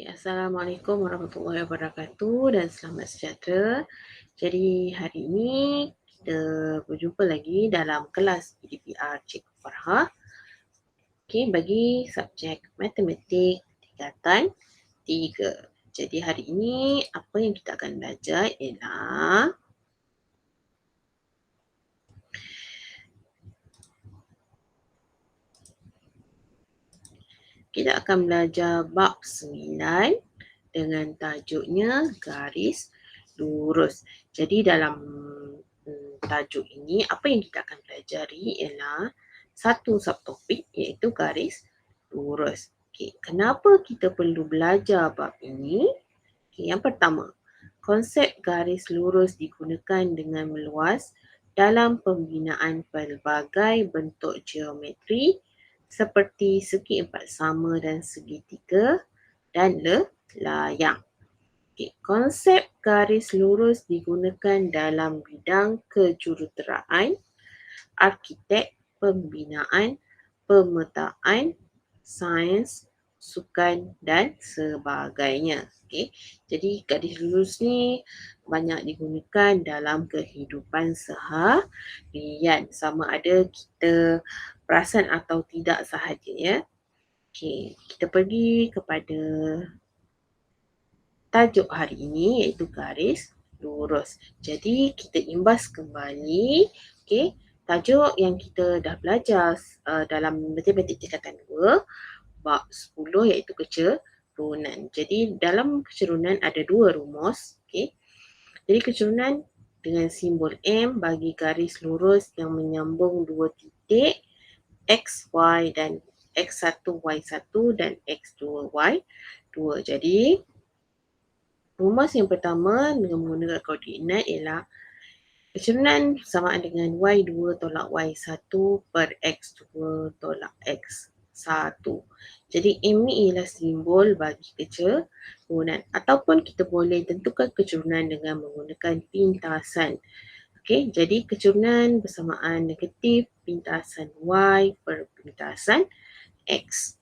Assalamualaikum warahmatullahi wabarakatuh dan selamat sejahtera. Jadi hari ini kita berjumpa lagi dalam kelas PDPR Cikgu Farha. Bagi subjek matematik tingkatan 3. Jadi hari ini apa yang kita akan belajar ialah kita akan belajar bab 9 dengan tajuknya garis lurus. Jadi dalam tajuk ini apa yang kita akan pelajari ialah satu subtopik iaitu garis lurus. Kenapa kita perlu belajar bab ini? Yang pertama, konsep garis lurus digunakan dengan meluas dalam pembinaan pelbagai bentuk geometri seperti segi empat sama dan segitiga dan layang. Konsep garis lurus digunakan dalam bidang kejuruteraan, arkitek, pembinaan, pemetaan, sains, sukan dan sebagainya. Jadi garis lurus ni banyak digunakan dalam kehidupan seharian, sama ada kita perasan atau tidak sahaja ya. Kita pergi kepada tajuk hari ini iaitu garis lurus. Jadi kita imbas kembali tajuk yang kita dah belajar dalam matematik tingkatan 2 bab 10 iaitu kecerunan. Jadi dalam kecerunan ada dua rumus. Jadi kecerunan dengan simbol M bagi garis lurus yang menyambung dua titik X, Y dan X1, Y1 dan X2, Y2. Jadi rumus yang pertama dengan menggunakan koordinat ialah kecerunan bersamaan dengan Y2 tolak Y1 per X2 tolak X1. Jadi M ni ialah simbol bagi kecerunan ataupun kita boleh tentukan kecerunan dengan menggunakan pintasan. Jadi kecerunan bersamaan negatif pintasan Y per pintasan X.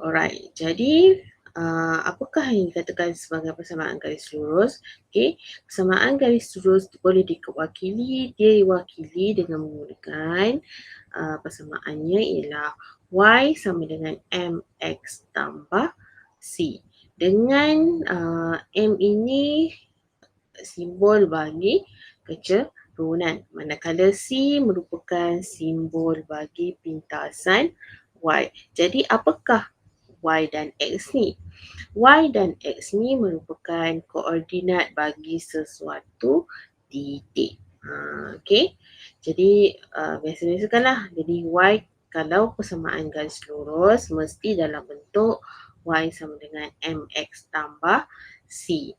Alright, jadi apakah yang dikatakan sebagai persamaan garis lurus? Persamaan garis lurus boleh diwakili dengan menggunakan persamaannya ialah Y sama dengan MX tambah C. Dengan M ini simbol bagi kecerunan, manakala C merupakan simbol bagi pintasan Y. Jadi apakah Y dan X ni? Y dan X ni merupakan koordinat bagi sesuatu titik. Jadi biasa-biasakanlah. Jadi Y kalau persamaan garis lurus mesti dalam bentuk Y sama dengan MX tambah C.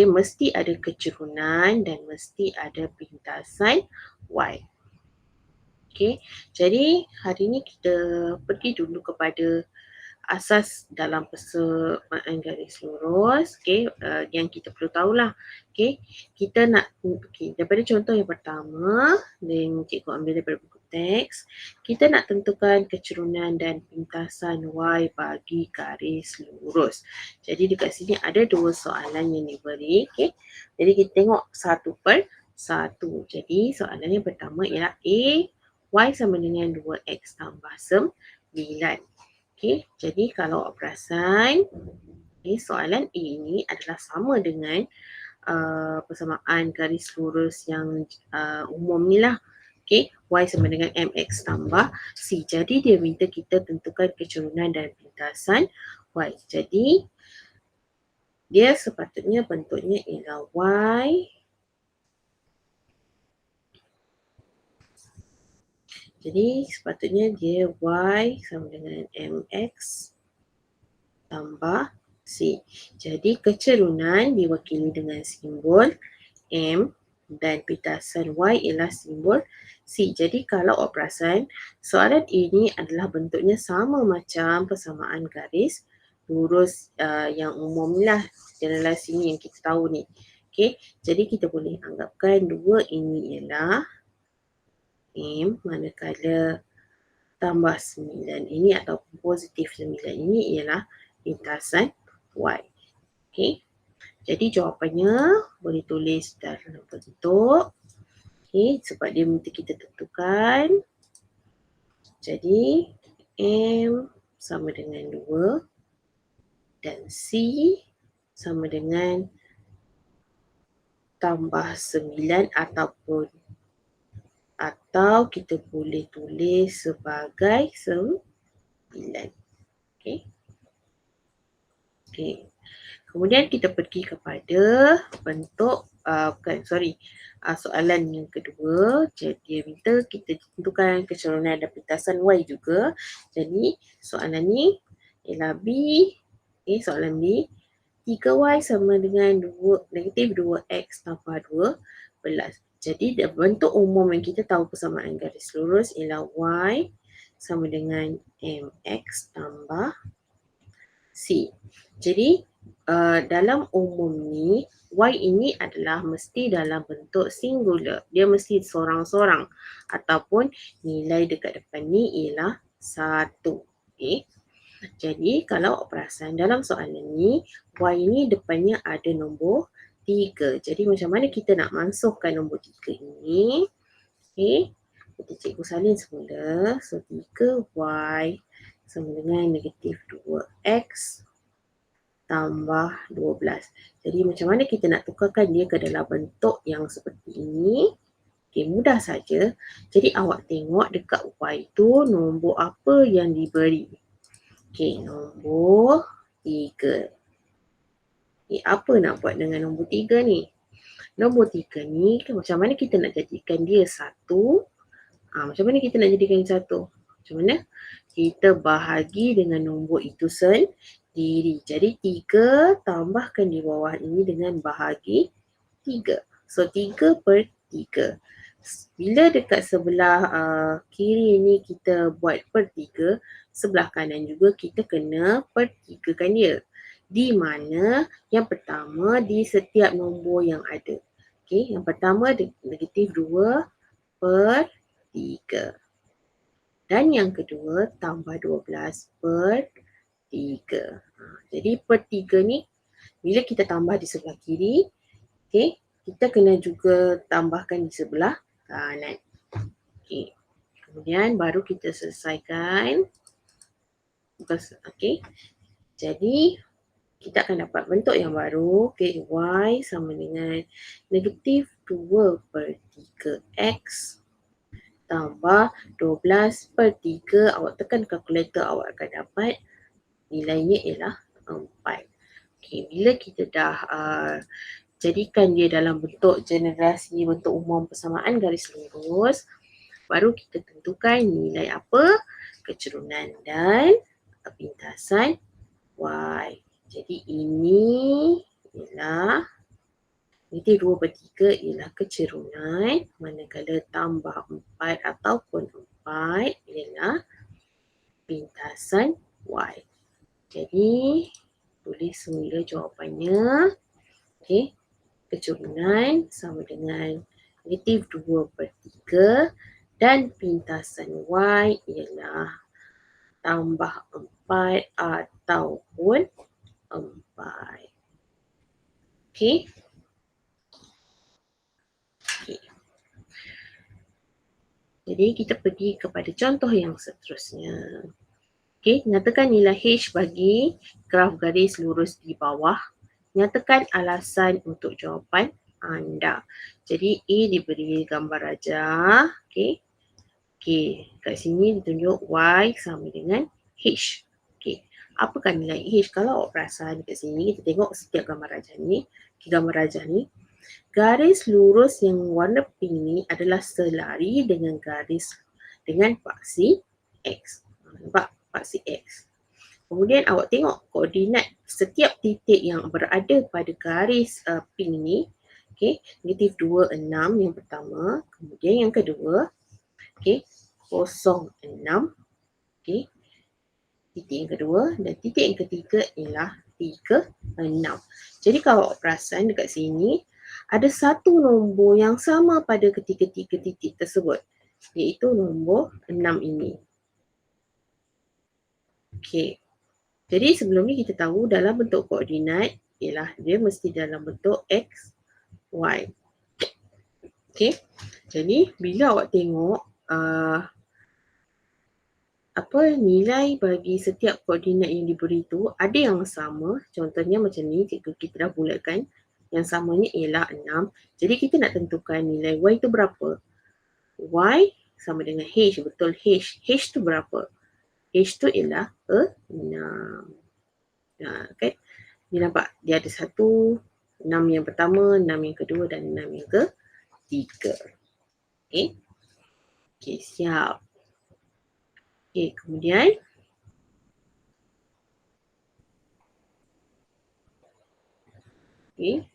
Mesti ada kecerunan dan mesti ada pintasan Y. Jadi hari ni kita pergi dulu kepada asas dalam persamaan garis lurus yang kita perlu tahulah. Kita nak daripada contoh yang pertama yang cikgu ambil daripada buku teks, kita nak tentukan kecerunan dan pintasan Y bagi garis lurus. Jadi dekat sini ada dua soalan yang diberi. Jadi kita tengok satu per satu. Jadi soalan yang pertama ialah A, Y sama dengan 2X tambah 9. Jadi kalau perasan, soalan A ini adalah sama dengan persamaan garis lurus yang umum ni lah. Y sama dengan MX tambah C. Jadi dia minta kita tentukan kecerunan dan pintasan Y. Jadi dia sepatutnya bentuknya ialah Y. Jadi sepatutnya dia Y sama dengan MX tambah C. Jadi kecerunan diwakili dengan simbol M dan pintasan Y ialah simbol C. Jadi kalau awak perasan, soalan ini adalah bentuknya sama macam persamaan garis lurus yang umum lah, generasi ni yang kita tahu ni. Jadi kita boleh anggapkan dua ini ialah M, manakala tambah 9 ini ataupun positif 9 ini ialah pintasan Y. Okay. Jadi jawapannya boleh tulis dalam bentuk. Okay. Sebab dia minta kita tentukan. Jadi M sama dengan 2 dan C sama dengan tambah 9 atau kita boleh tulis sebagai 9. Okay. Okay. Kemudian kita pergi kepada bentuk, soalan yang kedua. Jadi dia minta kita tentukan kecerunan dan pintasan Y juga. Jadi soalan ni ialah B. Okay, soalan B. 3Y sama dengan negatif 2X tambah 12. Jadi bentuk umum yang kita tahu persamaan garis lurus ialah Y sama dengan MX tambah C. Jadi dalam umum ni, Y ini adalah mesti dalam bentuk singular. Dia mesti seorang-seorang ataupun nilai dekat depan ni ialah 1. Okay. Jadi kalau awak perasan dalam soalan ni, Y ni depannya ada nombor 3. Jadi macam mana kita nak masukkan nombor 3 ini? Okay. Kita cikgu salin semula. So 3Y sama dengan negatif 2X tambah 12. Jadi macam mana kita nak tukarkan dia ke dalam bentuk yang seperti ini? Okay, mudah saja. Jadi awak tengok dekat Y tu nombor apa yang diberi. Okay, nombor 3. Okay, apa nak buat dengan nombor 3 ni? Nombor 3 ni macam mana kita nak jadikan dia 1? Macam mana kita nak jadikan dia 1? Macam mana? Kita bahagi dengan nombor itu sendiri. Jadi 3 tambahkan di bawah ini dengan bahagi 3. So 3 per 3. Bila dekat sebelah kiri ni kita buat per 3, sebelah kanan juga kita kena per 3 kan dia. Di mana yang pertama di setiap nombor yang ada. Okay, yang pertama negatif 2 per 3. Dan yang kedua tambah 12 per 3. Jadi per 3 ni bila kita tambah di sebelah kiri, okay, kita kena juga tambahkan di sebelah kanan. Okay. Kemudian baru kita selesaikan. Okay. Jadi kita akan dapat bentuk yang baru. Okay. Y sama dengan negatif 2 per 3X tambah 12 per 3. Awak tekan kalkulator, awak akan dapat nilainya ialah 4. Okay. Bila kita dah jadikan dia dalam bentuk generasi, bentuk umum persamaan garis lurus, baru kita tentukan nilai apa? Kecerunan dan pintasan Y. Jadi ini ialah negatif 2 per 3 ialah kecerunan, manakala tambah 4 ataupun 4 ialah pintasan Y. Jadi tulis semula jawapannya. Okay. Kecerunan sama dengan negatif 2 per 3 dan pintasan Y ialah tambah 4 ataupun 4. Okay. Okay. Jadi kita pergi kepada contoh yang seterusnya. Okay, nyatakan nilai H bagi graf garis lurus di bawah. Nyatakan alasan untuk jawapan anda. Jadi A diberi gambar rajah. Okay. Okay. Kat sini ditunjuk Y sama dengan H. Okay. Apakah nilai H? Kalau awak perasan kat sini, kita tengok setiap gambar rajah ni. Gambar rajah ni. Garis lurus yang warna pink ni adalah selari dengan garis dengan paksi X. Nampak? Paksi X. Kemudian awak tengok koordinat setiap titik yang berada pada garis pink ni. Okay, negatif 2, 6 yang pertama. Kemudian yang kedua, okay, 0, 6. Okay, titik yang kedua. Dan titik yang ketiga ialah 3, 6. Jadi kalau awak perasan dekat sini, ada satu nombor yang sama pada ketiga-tiga titik tersebut. Iaitu nombor 6 ini. Okay. Jadi sebelum ni kita tahu dalam bentuk koordinat ialah dia mesti dalam bentuk X, Y. Okay. Jadi bila awak tengok apa nilai bagi setiap koordinat yang diberi tu ada yang sama. Contohnya macam ni, jika kita dah bulatkan yang samanya ialah 6. Jadi kita nak tentukan nilai Y tu berapa. Y sama dengan H, betul H. H tu berapa? H tu ialah 6. Kan? Dia nampak dia ada 6 yang pertama, 6 yang kedua dan 6 yang ketiga. Okay. Okay, siap. Okay, kemudian okay.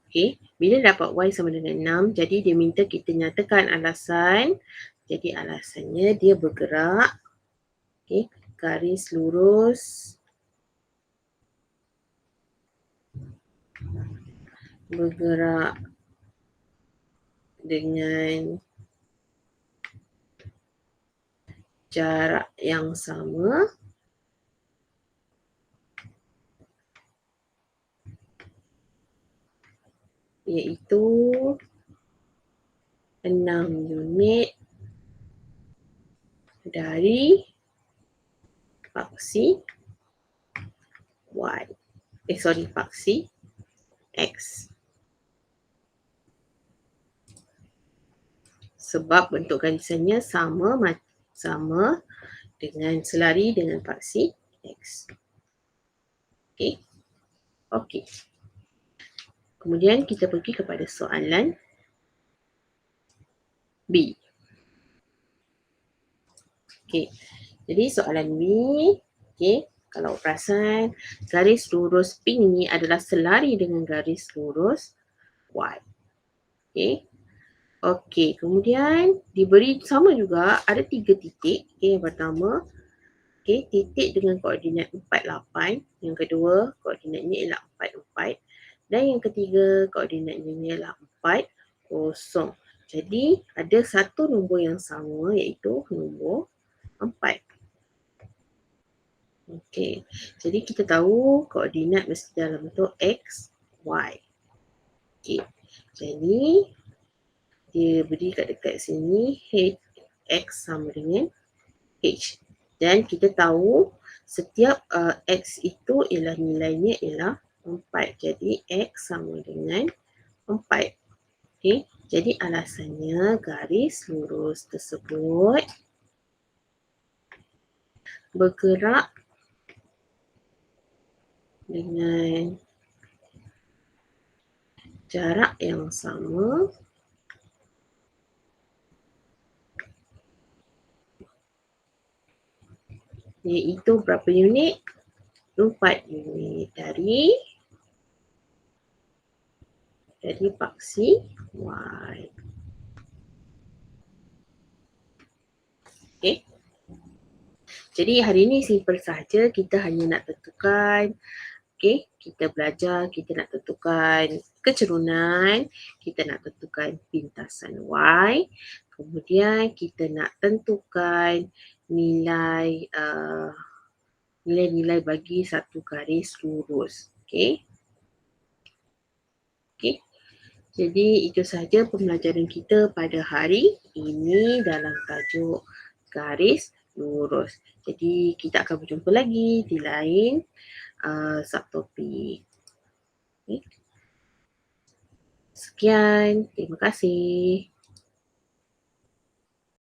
Okay, bila dapat Y sama dengan 6, jadi dia minta kita nyatakan alasan. Jadi alasannya dia bergerak, okay, garis lurus bergerak dengan jarak yang sama iaitu 6 unit dari paksi Y. Paksi X. Sebab bentuk garisannya sama dengan selari dengan paksi X. Okey. Okey. Kemudian kita pergi kepada soalan B. Okey. Jadi soalan B, okey, kalau perasan garis lurus pink ni adalah selari dengan garis lurus Y. Okey. Okey, kemudian diberi sama juga ada 3 titik. Okey, yang pertama, okey, titik dengan koordinat 48, yang kedua koordinatnya ialah 44 dan yang ketiga koordinatnya ialah 40. Jadi ada satu nombor yang sama iaitu nombor 4. Okey, jadi kita tahu koordinat mesti dalam bentuk X, Y. Okey, jadi dia beri kat dekat sini X sama dengan H. Dan kita tahu setiap X itu ialah nilainya ialah 4. Jadi X sama dengan 4. Okey, jadi alasannya garis lurus tersebut bergerak dengan jarak yang sama iaitu berapa unit? 4 unit dari paksi Y. Okay. Jadi hari ini simple saja, kita hanya nak tentukan, okay, kita belajar, kita nak tentukan kecerunan, kita nak tentukan pintasan Y, kemudian kita nak tentukan nilai nilai-nilai bagi satu garis lurus. Okay. Okay. Jadi itu sahaja pembelajaran kita pada hari ini dalam tajuk garis lurus. Jadi kita akan berjumpa lagi di lain subtopik. Okay. Sekian, terima kasih.